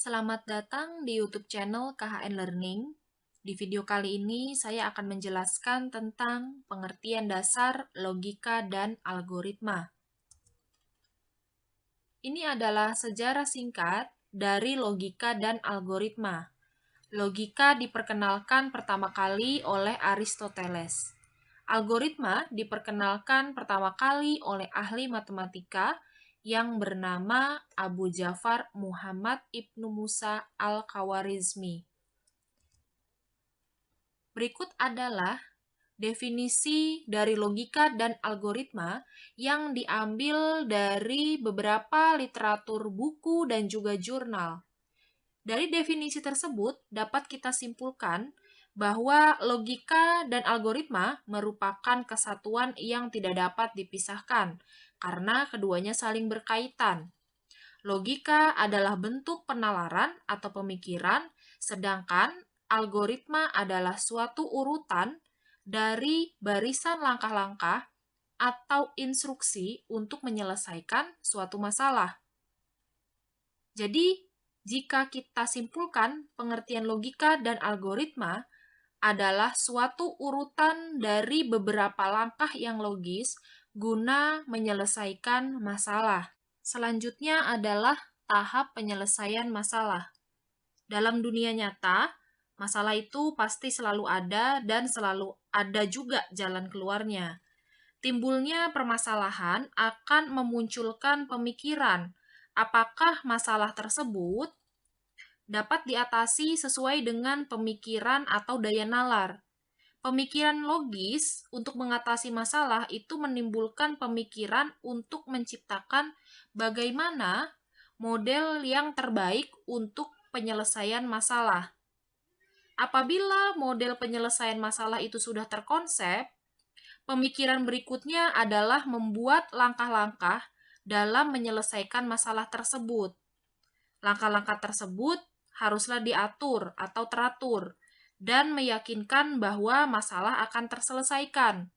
Selamat datang di YouTube channel KHN Learning. Di video kali ini saya akan menjelaskan tentang pengertian dasar logika dan algoritma. Ini adalah sejarah singkat dari logika dan algoritma. Logika diperkenalkan pertama kali oleh Aristoteles. Algoritma diperkenalkan pertama kali oleh ahli matematika yang bernama Abu Ja'far Muhammad Ibnu Musa Al-Khawarizmi. Berikut adalah definisi dari logika dan algoritma yang diambil dari beberapa literatur buku dan juga jurnal. Dari definisi tersebut dapat kita simpulkan bahwa logika dan algoritma merupakan kesatuan yang tidak dapat dipisahkan karena keduanya saling berkaitan. Logika adalah bentuk penalaran atau pemikiran, sedangkan algoritma adalah suatu urutan dari barisan langkah-langkah atau instruksi untuk menyelesaikan suatu masalah. Jadi, jika kita simpulkan pengertian logika dan algoritma adalah suatu urutan dari beberapa langkah yang logis guna menyelesaikan masalah. Selanjutnya adalah tahap penyelesaian masalah. Dalam dunia nyata, masalah itu pasti selalu ada dan selalu ada juga jalan keluarnya. Timbulnya permasalahan akan memunculkan pemikiran apakah masalah tersebut dapat diatasi sesuai dengan pemikiran atau daya nalar. Pemikiran logis untuk mengatasi masalah itu menimbulkan pemikiran untuk menciptakan bagaimana model yang terbaik untuk penyelesaian masalah. Apabila model penyelesaian masalah itu sudah terkonsep, pemikiran berikutnya adalah membuat langkah-langkah dalam menyelesaikan masalah tersebut. Langkah-langkah tersebut haruslah diatur atau teratur dan meyakinkan bahwa masalah akan terselesaikan.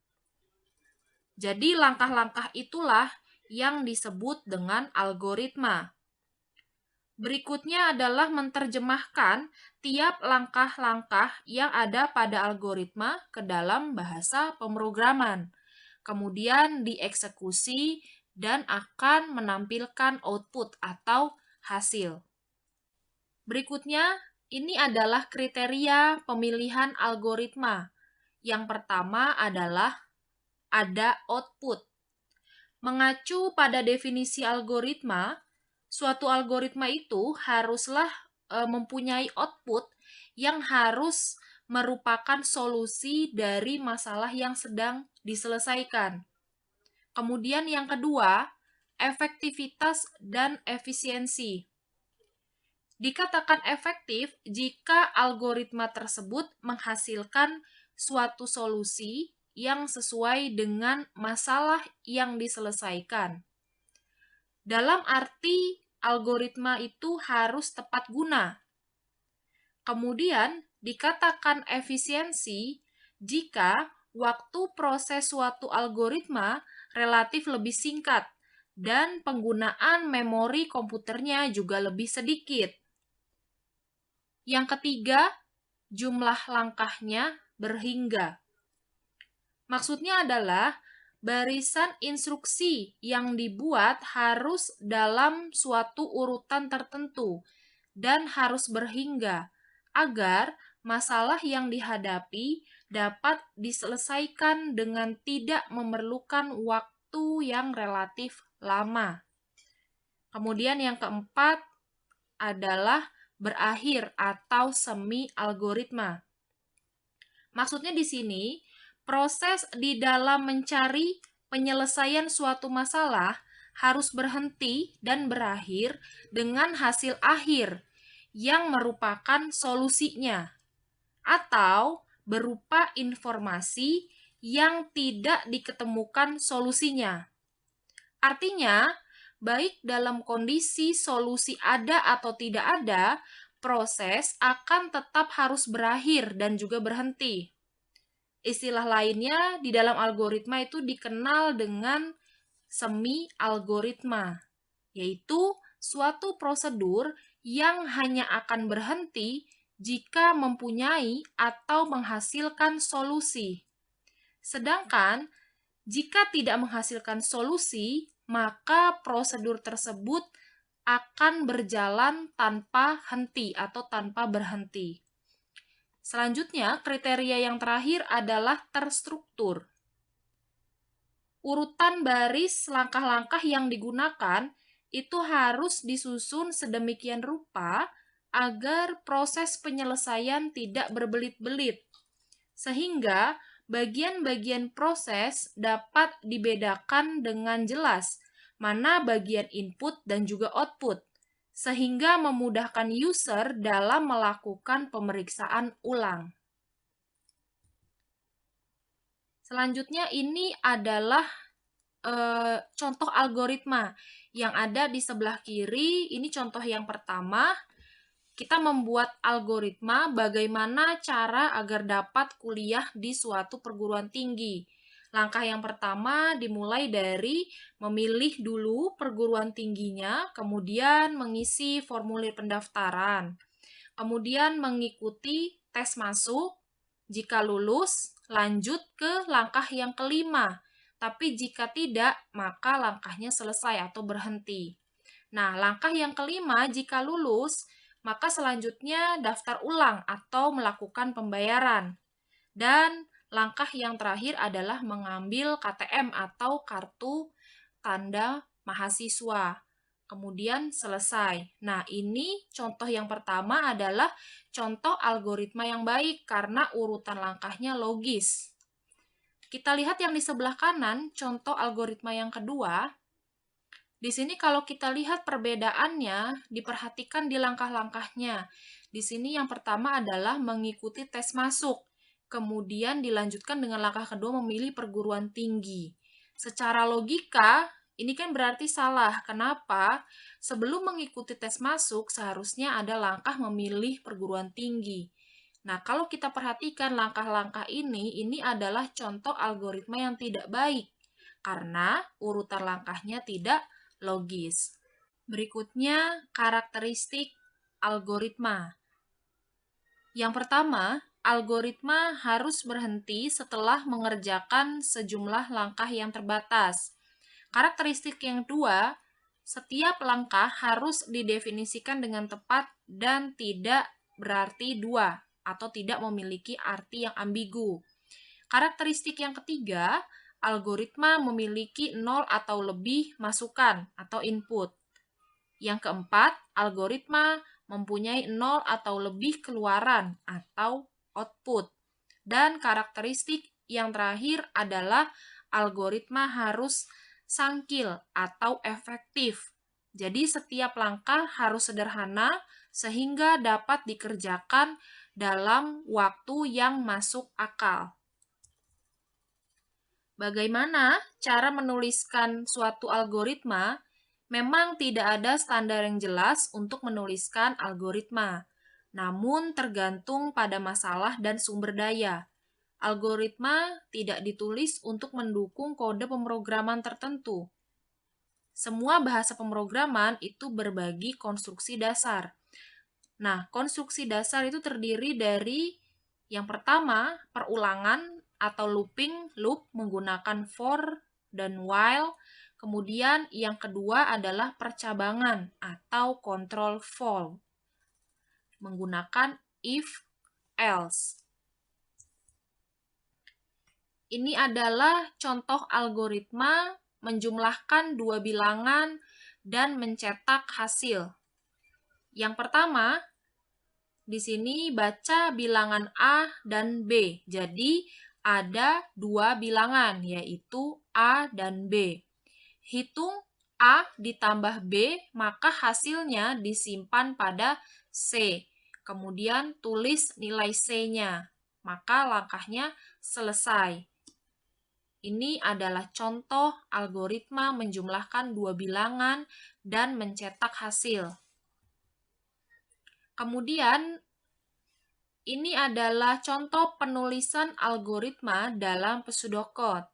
Jadi langkah-langkah itulah yang disebut dengan algoritma. Berikutnya adalah menerjemahkan tiap langkah-langkah yang ada pada algoritma ke dalam bahasa pemrograman. Kemudian dieksekusi dan akan menampilkan output atau hasil. Berikutnya, ini adalah kriteria pemilihan algoritma. Yang pertama adalah ada output. Mengacu pada definisi algoritma, suatu algoritma itu haruslah mempunyai output yang harus merupakan solusi dari masalah yang sedang diselesaikan. Kemudian yang kedua, efektivitas dan efisiensi. Dikatakan efektif jika algoritma tersebut menghasilkan suatu solusi yang sesuai dengan masalah yang diselesaikan. Dalam arti algoritma itu harus tepat guna. Kemudian dikatakan efisiensi jika waktu proses suatu algoritma relatif lebih singkat dan penggunaan memori komputernya juga lebih sedikit. Yang ketiga, jumlah langkahnya berhingga. Maksudnya adalah barisan instruksi yang dibuat harus dalam suatu urutan tertentu dan harus berhingga agar masalah yang dihadapi dapat diselesaikan dengan tidak memerlukan waktu yang relatif lama. Kemudian yang keempat adalah berakhir atau semi algoritma. Maksudnya di sini, proses di dalam mencari penyelesaian suatu masalah harus berhenti dan berakhir dengan hasil akhir yang merupakan solusinya, atau berupa informasi yang tidak diketemukan solusinya. Artinya, baik dalam kondisi solusi ada atau tidak ada, proses akan tetap harus berakhir dan juga berhenti. Istilah lainnya di dalam algoritma itu dikenal dengan semi algoritma, yaitu suatu prosedur yang hanya akan berhenti jika mempunyai atau menghasilkan solusi. Sedangkan jika tidak menghasilkan solusi, maka prosedur tersebut akan berjalan tanpa henti atau tanpa berhenti. Selanjutnya, kriteria yang terakhir adalah terstruktur. Urutan baris langkah-langkah yang digunakan itu harus disusun sedemikian rupa agar proses penyelesaian tidak berbelit-belit, sehingga bagian-bagian proses dapat dibedakan dengan jelas mana bagian input dan juga output, sehingga memudahkan user dalam melakukan pemeriksaan ulang. Selanjutnya ini adalah contoh algoritma yang ada di sebelah kiri. Ini contoh yang pertama. Kita membuat algoritma bagaimana cara agar dapat kuliah di suatu perguruan tinggi. Langkah yang pertama dimulai dari memilih dulu perguruan tingginya, kemudian mengisi formulir pendaftaran, kemudian mengikuti tes masuk. Jika lulus, lanjut ke langkah yang kelima. Tapi jika tidak, maka langkahnya selesai atau berhenti. Nah, langkah yang kelima, jika lulus, maka selanjutnya daftar ulang atau melakukan pembayaran. Dan langkah yang terakhir adalah mengambil KTM atau kartu tanda mahasiswa. Kemudian selesai. Nah, ini contoh yang pertama adalah contoh algoritma yang baik karena urutan langkahnya logis. Kita lihat yang di sebelah kanan, contoh algoritma yang kedua. Di sini kalau kita lihat perbedaannya, diperhatikan di langkah-langkahnya. Di sini yang pertama adalah mengikuti tes masuk. Kemudian dilanjutkan dengan langkah kedua memilih perguruan tinggi. Secara logika, ini kan berarti salah. Kenapa? Sebelum mengikuti tes masuk, seharusnya ada langkah memilih perguruan tinggi. Nah, kalau kita perhatikan langkah-langkah ini adalah contoh algoritma yang tidak baik. Karena urutan langkahnya tidak logis. Berikutnya, karakteristik algoritma. Yang pertama, algoritma harus berhenti setelah mengerjakan sejumlah langkah yang terbatas. Karakteristik yang kedua, setiap langkah harus didefinisikan dengan tepat dan tidak berarti dua atau tidak memiliki arti yang ambigu. Karakteristik yang ketiga, algoritma memiliki 0 atau lebih masukan atau input. Yang keempat, algoritma mempunyai 0 atau lebih keluaran atau output. Dan karakteristik yang terakhir adalah algoritma harus sangkil atau efektif. Jadi setiap langkah harus sederhana sehingga dapat dikerjakan dalam waktu yang masuk akal. Bagaimana cara menuliskan suatu algoritma? Memang tidak ada standar yang jelas untuk menuliskan algoritma, namun tergantung pada masalah dan sumber daya. Algoritma tidak ditulis untuk mendukung kode pemrograman tertentu. Semua bahasa pemrograman itu berbagi konstruksi dasar. Nah, konstruksi dasar itu terdiri dari yang pertama, perulangan atau looping, loop menggunakan for dan while. Kemudian yang kedua adalah percabangan atau control flow menggunakan if, else. Ini adalah contoh algoritma menjumlahkan dua bilangan dan mencetak hasil. Yang pertama, di sini baca bilangan A dan B. Jadi, ada dua bilangan, yaitu A dan B. Hitung A ditambah B, maka hasilnya disimpan pada C. Kemudian tulis nilai C-nya, maka langkahnya selesai. Ini adalah contoh algoritma menjumlahkan dua bilangan dan mencetak hasil. Kemudian, ini adalah contoh penulisan algoritma dalam pseudocode.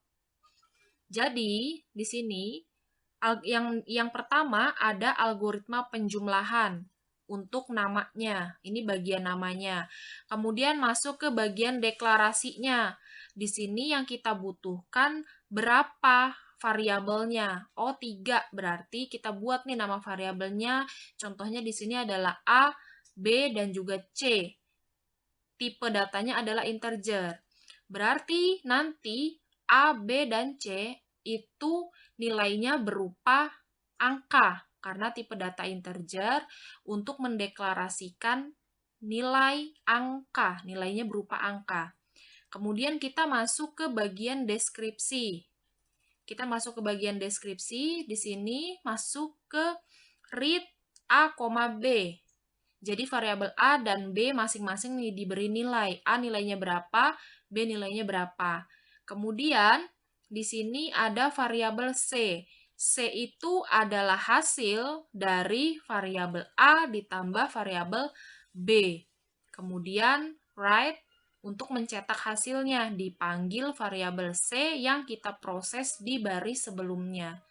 Jadi, di sini yang pertama ada algoritma penjumlahan. untuk namanya. Ini bagian namanya. Kemudian masuk ke bagian deklarasinya. Di sini yang kita butuhkan berapa variabelnya. Oh, 3. Berarti kita buat nih nama variabelnya. Contohnya di sini adalah A, B, dan juga C. Tipe datanya adalah integer. Berarti nanti A, B, dan C itu nilainya berupa angka karena tipe data integer untuk mendeklarasikan nilai angka, nilainya berupa angka. Kemudian kita masuk ke bagian deskripsi. Kita masuk ke bagian deskripsi, di sini masuk ke read A, B. Jadi variabel A dan B masing-masing diberi nilai. A nilainya berapa, B nilainya berapa. Kemudian di sini ada variabel C. C itu adalah hasil dari variabel A ditambah variabel B. Kemudian write untuk mencetak hasilnya dipanggil variabel C yang kita proses di baris sebelumnya.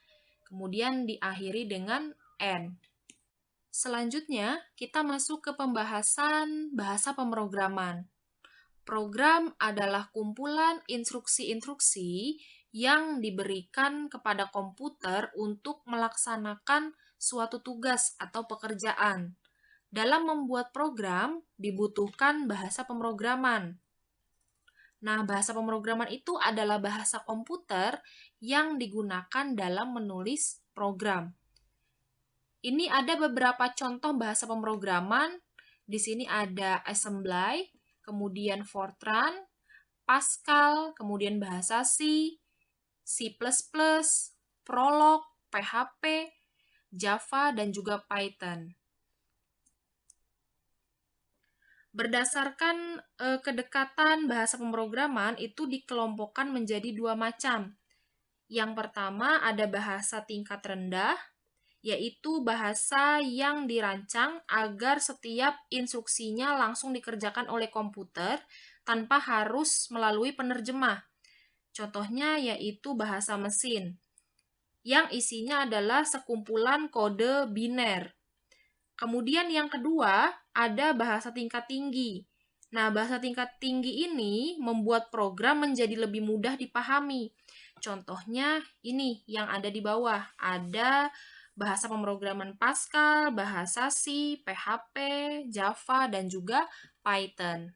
Kemudian diakhiri dengan N. Selanjutnya, kita masuk ke pembahasan bahasa pemrograman. Program adalah kumpulan instruksi-instruksi yang diberikan kepada komputer untuk melaksanakan suatu tugas atau pekerjaan. Dalam membuat program, dibutuhkan bahasa pemrograman. Nah, bahasa pemrograman itu adalah bahasa komputer yang digunakan dalam menulis program. Ini ada beberapa contoh bahasa pemrograman. Di sini ada assembly, kemudian Fortran, Pascal, kemudian bahasa C, C++, Prolog, PHP, Java, dan juga Python. Berdasarkan kedekatan bahasa pemrograman itu dikelompokkan menjadi 2 macam. Yang pertama ada bahasa tingkat rendah, yaitu bahasa yang dirancang agar setiap instruksinya langsung dikerjakan oleh komputer tanpa harus melalui penerjemah. Contohnya yaitu bahasa mesin, yang isinya adalah sekumpulan kode biner. Kemudian yang kedua, ada bahasa tingkat tinggi. Nah, bahasa tingkat tinggi ini membuat program menjadi lebih mudah dipahami. Contohnya ini yang ada di bawah, ada bahasa pemrograman Pascal, bahasa C, PHP, Java, dan juga Python.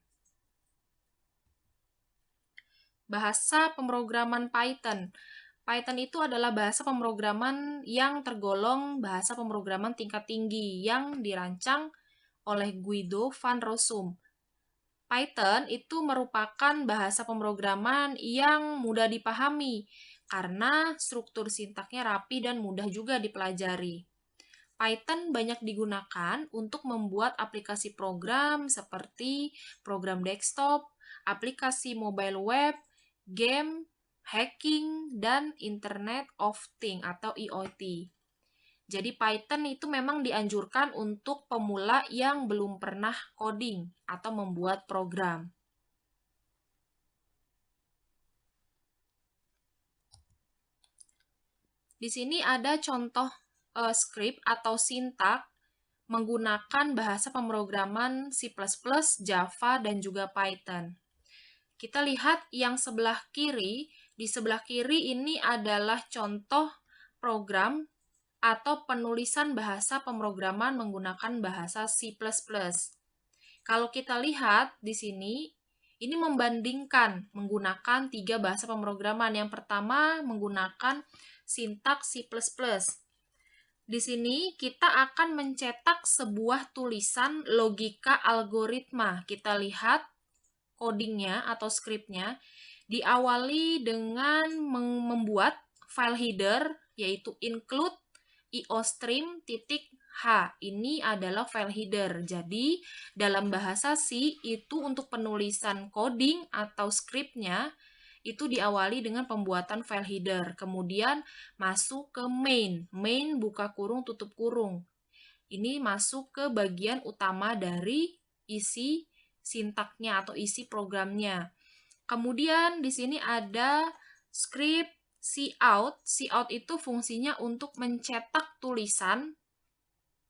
Bahasa pemrograman Python. Python itu adalah bahasa pemrograman yang tergolong bahasa pemrograman tingkat tinggi yang dirancang oleh Guido van Rossum. Python itu merupakan bahasa pemrograman yang mudah dipahami karena struktur sintaknya rapi dan mudah juga dipelajari. Python banyak digunakan untuk membuat aplikasi program seperti program desktop, aplikasi mobile web, game, hacking, dan Internet of Things atau IoT. Jadi Python itu memang dianjurkan untuk pemula yang belum pernah coding atau membuat program. Di sini ada contoh script atau sintak menggunakan bahasa pemrograman C++, Java, dan juga Python. Kita lihat yang sebelah kiri. Di sebelah kiri ini adalah contoh program atau penulisan bahasa pemrograman menggunakan bahasa C++. Kalau kita lihat di sini, ini membandingkan menggunakan 3 bahasa pemrograman. Yang pertama menggunakan sintaks C++. Di sini kita akan mencetak sebuah tulisan logika algoritma. Kita lihat codingnya atau scriptnya diawali dengan membuat file header yaitu include iostream.h. Ini adalah file header. Jadi dalam bahasa C itu untuk penulisan coding atau scriptnya itu diawali dengan pembuatan file header. Kemudian masuk ke main. Main buka kurung tutup kurung. Ini masuk ke bagian utama dari isi sintaknya atau isi programnya. Kemudian di sini ada script cout. Cout itu fungsinya untuk mencetak tulisan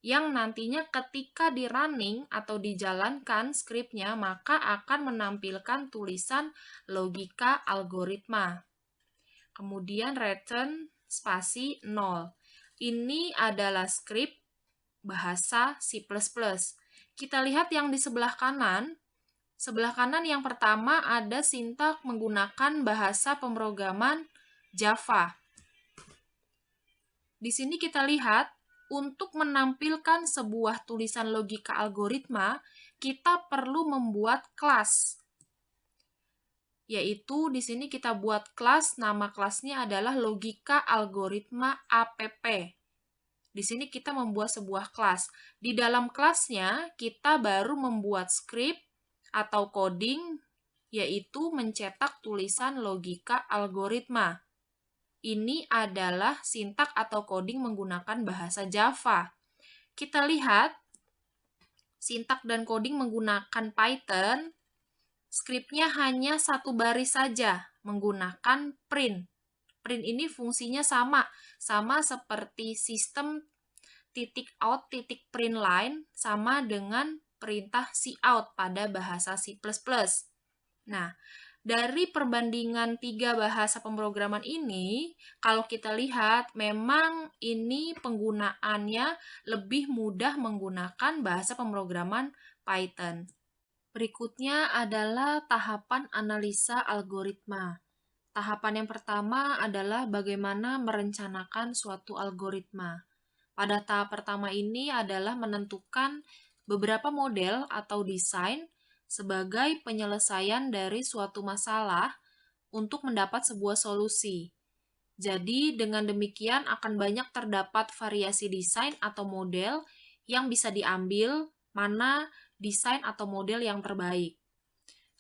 yang nantinya ketika di running atau dijalankan skripnya, maka akan menampilkan tulisan logika algoritma. Kemudian return spasi 0. Ini adalah skrip bahasa C++. Kita lihat yang di sebelah kanan. Sebelah kanan yang pertama ada sintak menggunakan bahasa pemrograman Java. Di sini kita lihat, untuk menampilkan sebuah tulisan logika algoritma, kita perlu membuat kelas. Yaitu di sini kita buat kelas, nama kelasnya adalah logika algoritma app. Di sini kita membuat sebuah kelas. Di dalam kelasnya, kita baru membuat script atau coding, yaitu mencetak tulisan logika algoritma. Ini adalah sintak atau coding menggunakan bahasa Java. Kita lihat, sintak dan coding menggunakan Python, skripnya hanya satu baris saja, menggunakan print. Print ini fungsinya sama seperti sistem .out .print line, sama dengan perintah cout pada bahasa C++. Nah, dari perbandingan 3 bahasa pemrograman ini, kalau kita lihat memang ini penggunaannya lebih mudah menggunakan bahasa pemrograman Python. Berikutnya adalah tahapan analisa algoritma. Tahapan yang pertama adalah bagaimana merencanakan suatu algoritma. Pada tahap pertama ini adalah menentukan beberapa model atau desain sebagai penyelesaian dari suatu masalah untuk mendapat sebuah solusi. Jadi, dengan demikian akan banyak terdapat variasi desain atau model yang bisa diambil, mana desain atau model yang terbaik.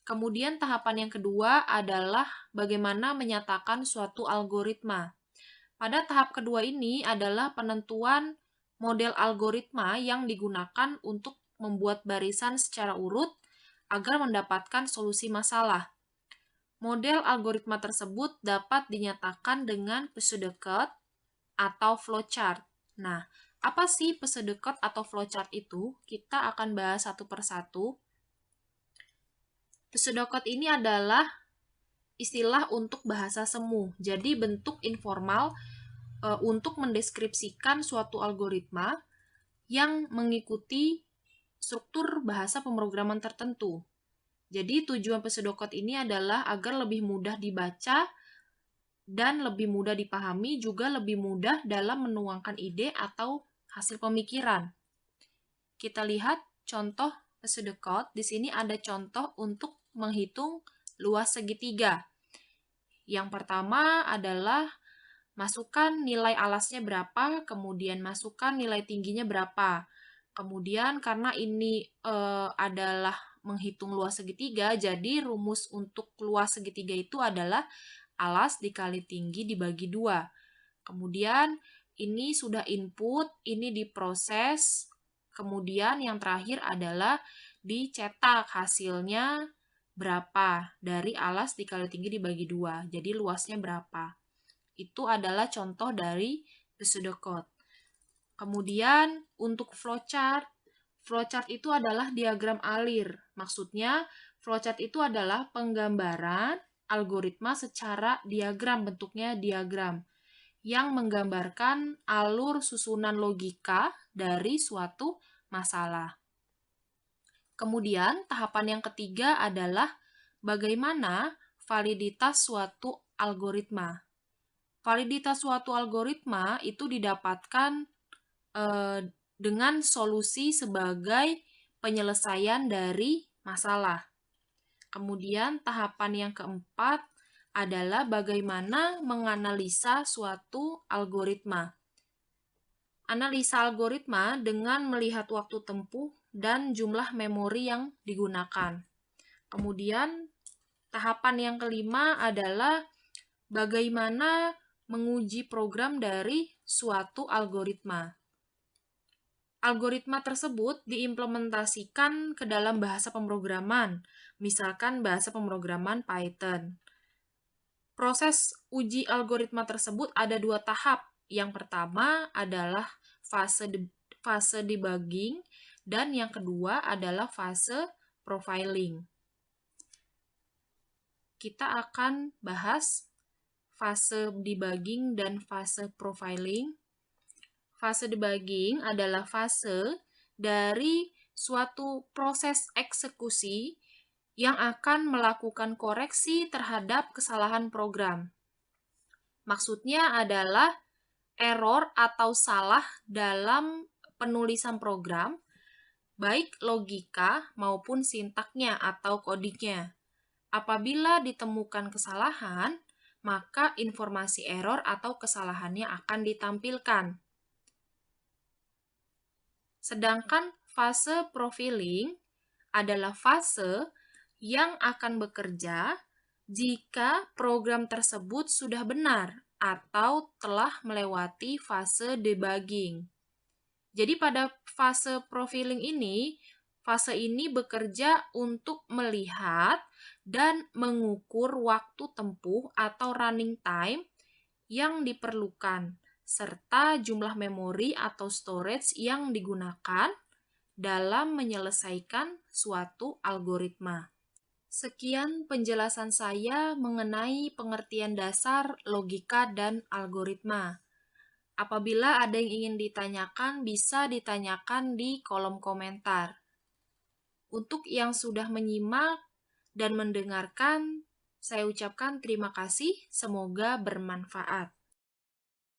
Kemudian tahapan yang kedua adalah bagaimana menyatakan suatu algoritma. Pada tahap kedua ini adalah penentuan model algoritma yang digunakan untuk membuat barisan secara urut agar mendapatkan solusi masalah. Model algoritma tersebut dapat dinyatakan dengan pseudocode atau flowchart. Nah, apa sih pseudocode atau flowchart itu? Kita akan bahas satu persatu. Pseudocode ini adalah istilah untuk bahasa semu. Jadi bentuk informal untuk mendeskripsikan suatu algoritma yang mengikuti struktur bahasa pemrograman tertentu. Jadi tujuan pseudocode ini adalah agar lebih mudah dibaca dan lebih mudah dipahami, juga lebih mudah dalam menuangkan ide atau hasil pemikiran. Kita lihat contoh pseudocode. Di sini ada contoh untuk menghitung luas segitiga. Yang pertama adalah masukkan nilai alasnya berapa, kemudian masukkan nilai tingginya berapa. Kemudian karena ini adalah menghitung luas segitiga, jadi rumus untuk luas segitiga itu adalah alas dikali tinggi dibagi 2. Kemudian ini sudah input, ini diproses, kemudian yang terakhir adalah dicetak hasilnya berapa dari alas dikali tinggi dibagi 2. Jadi luasnya berapa. Itu adalah contoh dari pseudocode. Kemudian untuk flowchart, flowchart itu adalah diagram alir. Maksudnya flowchart itu adalah penggambaran algoritma secara diagram, bentuknya diagram, yang menggambarkan alur susunan logika dari suatu masalah. Kemudian tahapan yang ketiga adalah bagaimana validitas suatu algoritma. Validitas suatu algoritma itu didapatkan dengan solusi sebagai penyelesaian dari masalah. Kemudian tahapan yang keempat adalah bagaimana menganalisa suatu algoritma. Analisa algoritma dengan melihat waktu tempuh dan jumlah memori yang digunakan. Kemudian tahapan yang kelima adalah bagaimana menguji program dari suatu algoritma. Algoritma tersebut diimplementasikan ke dalam bahasa pemrograman, misalkan bahasa pemrograman Python. Proses uji algoritma tersebut ada 2 tahap. Yang pertama adalah fase fase debugging, dan yang kedua adalah fase profiling. Kita akan bahas fase debugging dan fase profiling. Fase debugging adalah fase dari suatu proses eksekusi yang akan melakukan koreksi terhadap kesalahan program. Maksudnya adalah error atau salah dalam penulisan program, baik logika maupun sintaknya atau codingnya. Apabila ditemukan kesalahan, maka informasi error atau kesalahannya akan ditampilkan. Sedangkan fase profiling adalah fase yang akan bekerja jika program tersebut sudah benar atau telah melewati fase debugging. Jadi pada fase profiling ini, fase ini bekerja untuk melihat dan mengukur waktu tempuh atau running time yang diperlukan, serta jumlah memori atau storage yang digunakan dalam menyelesaikan suatu algoritma. Sekian penjelasan saya mengenai pengertian dasar logika dan algoritma. Apabila ada yang ingin ditanyakan, bisa ditanyakan di kolom komentar. Untuk yang sudah menyimak dan mendengarkan, saya ucapkan terima kasih, semoga bermanfaat.